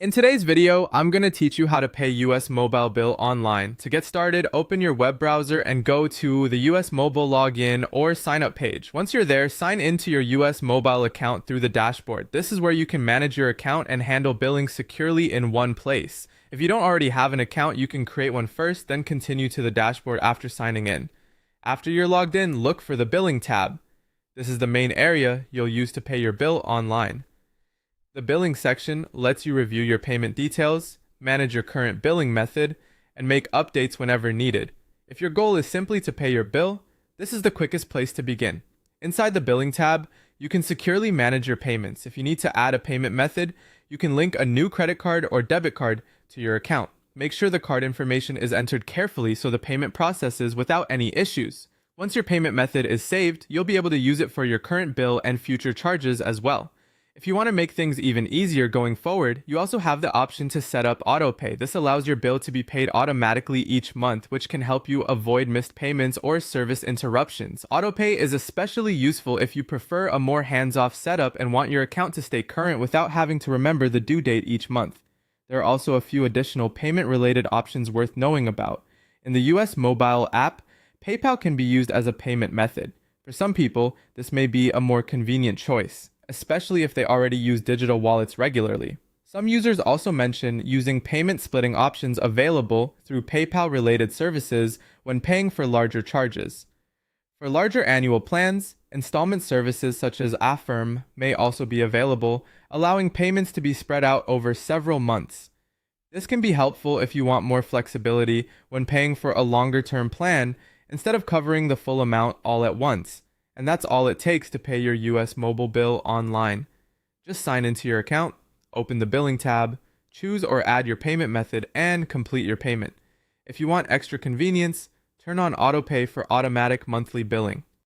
In today's video, I'm going to teach you how to pay US mobile bill online. To get started, open your web browser and go to the US mobile login or sign up page. Once you're there, sign into your US mobile account through the dashboard. This is where you can manage your account and handle billing securely in one place. If you don't already have an account, you can create one first, then continue to the dashboard after signing in. After you're logged in, look for the billing tab. This is the main area you'll use to pay your bill online. The billing section lets you review your payment details, manage your current billing method, and make updates whenever needed. If your goal is simply to pay your bill, this is the quickest place to begin. Inside the billing tab, you can securely manage your payments. If you need to add a payment method, you can link a new credit card or debit card to your account. Make sure the card information is entered carefully so the payment processes without any issues. Once your payment method is saved, you'll be able to use it for your current bill and future charges as well. If you want to make things even easier going forward, you also have the option to set up autopay. This allows your bill to be paid automatically each month, which can help you avoid missed payments or service interruptions. Autopay is especially useful if you prefer a more hands-off setup and want your account to stay current without having to remember the due date each month. There are also a few additional payment-related options worth knowing about. In the US mobile app, PayPal can be used as a payment method. For some people, this may be a more convenient choice, especially if they already use digital wallets regularly. Some users also mention using payment splitting options available through PayPal-related services when paying for larger charges. For larger annual plans, installment services such as Affirm may also be available, allowing payments to be spread out over several months. This can be helpful if you want more flexibility when paying for a longer-term plan instead of covering the full amount all at once. And that's all it takes to pay your US mobile bill online. Just sign into your account, open the billing tab, choose or add your payment method, and complete your payment. If you want extra convenience, turn on autopay for automatic monthly billing.